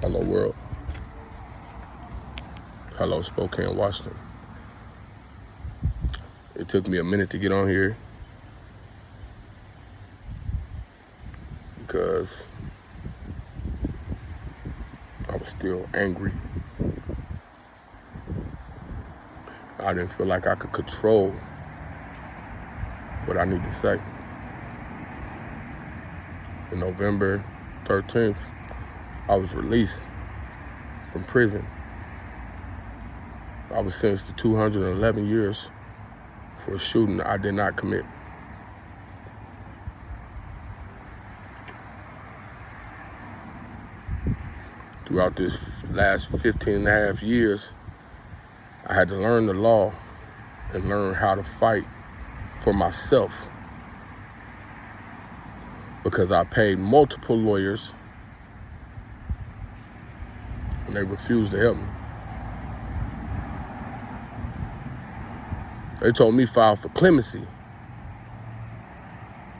Hello, world. Hello, Spokane, Washington. It took me a minute to get on here because I was still angry. I didn't feel like I could control what I need to say. On November 13th, I was released from prison. I was sentenced to 211 years for a shooting I did not commit. Throughout this last 15 and a half years, I had to learn the law and learn how to fight for myself, because I paid multiple lawyers and they refused to help me. They told me file for clemency.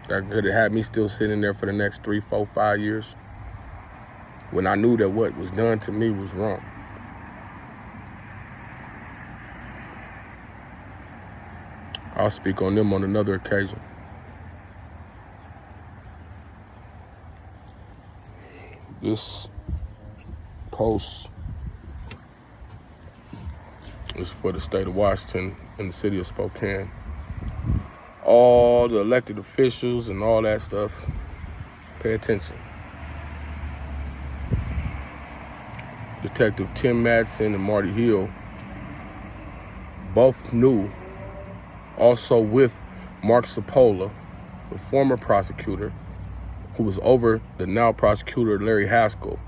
That could have had me still sitting there for the next 3, 4, 5 years when I knew that what was done to me was wrong. I'll speak on them on another occasion. This post is for the state of Washington and the city of Spokane. All the elected officials and all that stuff, pay attention. Detective Tim Madsen and Marty Hill both knew, also with Mark Sapola, the former prosecutor, who was over the now prosecutor Larry Haskell.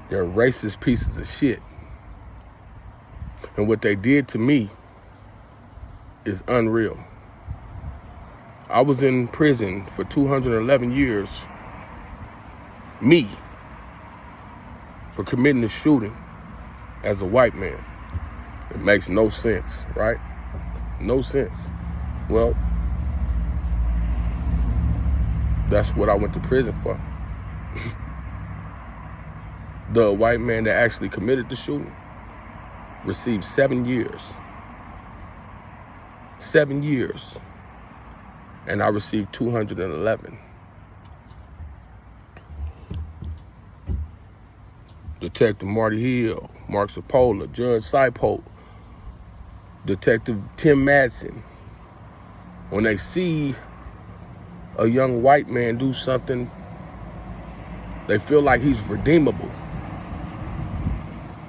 They're racist pieces of shit. And what they did to me is unreal. I was in prison for 211 years, me, for committing a shooting as a white man. It makes no sense, right? No sense. Well, that's what I went to prison for. The white man that actually committed the shooting received 7 years. 7 years. And I received 211. Detective Marty Hill, Mark Sapola, Judge Saipo, Detective Tim Madsen, when they see a young white man do something, they feel like he's redeemable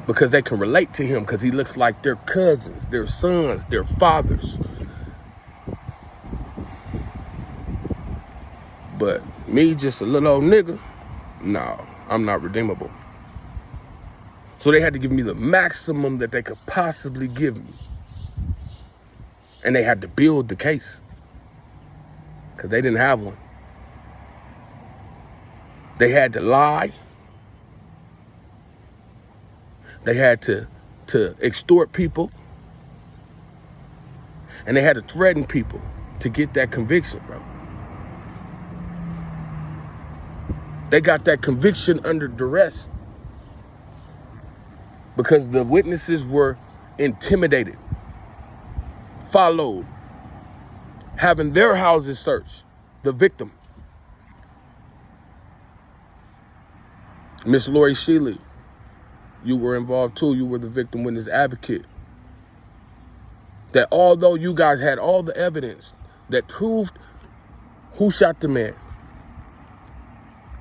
because they can relate to him because he looks like their cousins, their sons, their fathers. But me, just a little old nigga, no, I'm not redeemable. So they had to give me the maximum that they could possibly give me. And they had to build the case because they didn't have one. They had to lie. They had to extort people. And they had to threaten people to get that conviction, bro. They got that conviction under duress because the witnesses were intimidated, followed, having their houses searched, the victim. Miss Lori Shealy, you were involved too. You were the victim witness advocate. That although you guys had all the evidence that proved who shot the man,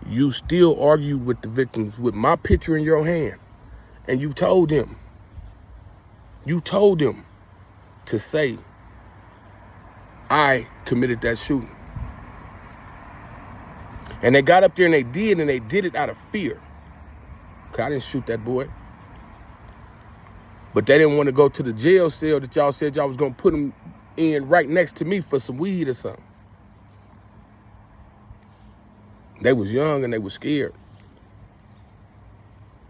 you still argued with the victims with my picture in your hand. And you told them to say, I committed that shooting. And they got up there and they did it out of fear. Because I didn't shoot that boy. But they didn't want to go to the jail cell that y'all said y'all was going to put him in right next to me for some weed or something. They was young and they was scared.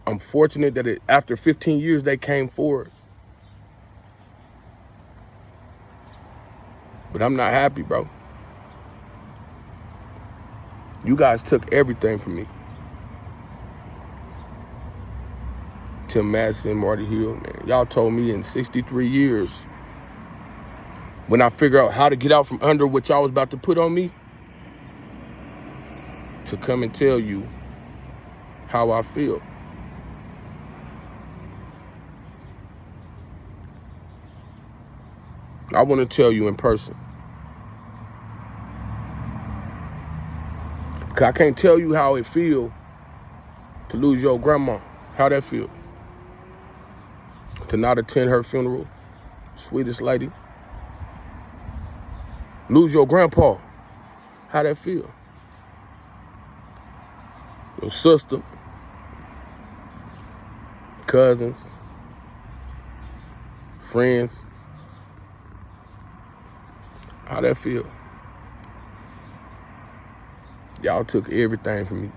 I'm fortunate that after 15 years, they came forward. But I'm not happy, bro. You guys took everything from me. Tim Madison, Marty Hill, man. Y'all told me in 63 years, when I figure out how to get out from under what y'all was about to put on me, to come and tell you how I feel. I want to tell you in person. Because I can't tell you how it feel to lose your grandma. How that feel? To not attend her funeral. Sweetest lady. Lose your grandpa. How that feel? Your sister. Cousins. Friends. How that feel? Y'all took everything from me.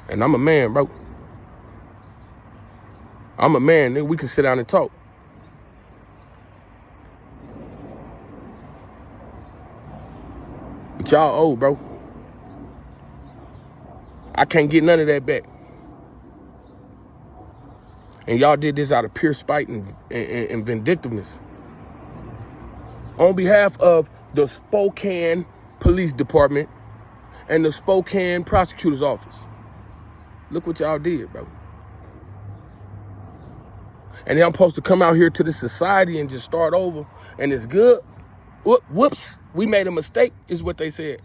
And I'm a man, bro. I'm a man, nigga. We can sit down and talk. But y'all old, bro. I can't get none of that back. And y'all did this out of pure spite and vindictiveness. On behalf of the Spokane Police Department and the Spokane Prosecutor's Office. Look what y'all did, bro. And then I'm supposed to come out here to the society and just start over, and it's good. Whoops, we made a mistake, is what they said.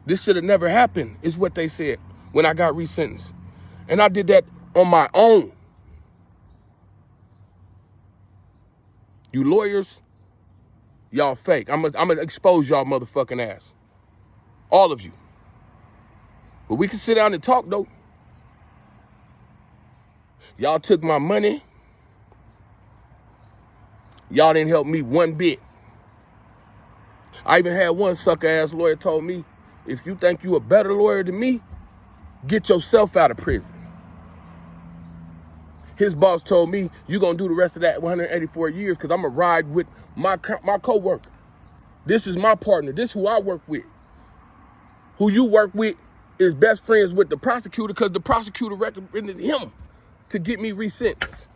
This should have never happened, is what they said when I got resentenced. And I did that on my own. You lawyers, y'all fake. I'm gonna expose y'all motherfucking ass. All of you. But we can sit down and talk, though. Y'all took my money. Y'all didn't help me one bit. I even had one sucker-ass lawyer told me, if you think you a better lawyer than me, get yourself out of prison. His boss told me, you're going to do the rest of that 184 years because I'm going to ride with my co-worker. This is my partner. This is who I work with. Who you work with is best friends with the prosecutor because the prosecutor recommended him to get me resentenced.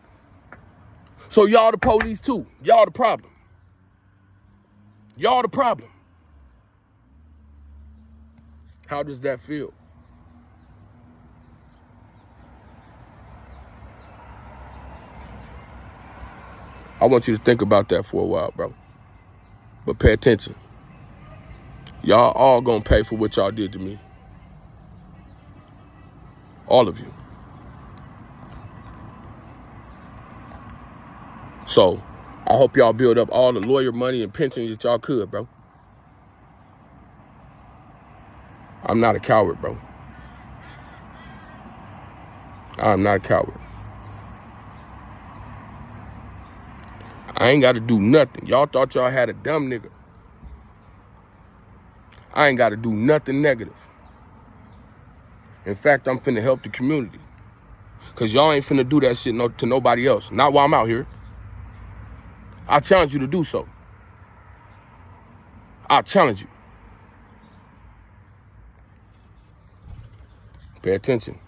So y'all the police too. Y'all the problem. Y'all the problem. How does that feel? I want you to think about that for a while, bro. But pay attention. Y'all all gonna pay for what y'all did to me. All of you. So, I hope y'all build up all the lawyer money and pensions that y'all could, bro. I'm not a coward, bro. I'm not a coward. I ain't got to do nothing. Y'all thought y'all had a dumb nigga. I ain't got to do nothing negative. In fact, I'm finna help the community. Because y'all ain't finna do that shit to nobody else. Not while I'm out here. I challenge you to do so. I challenge you. Pay attention.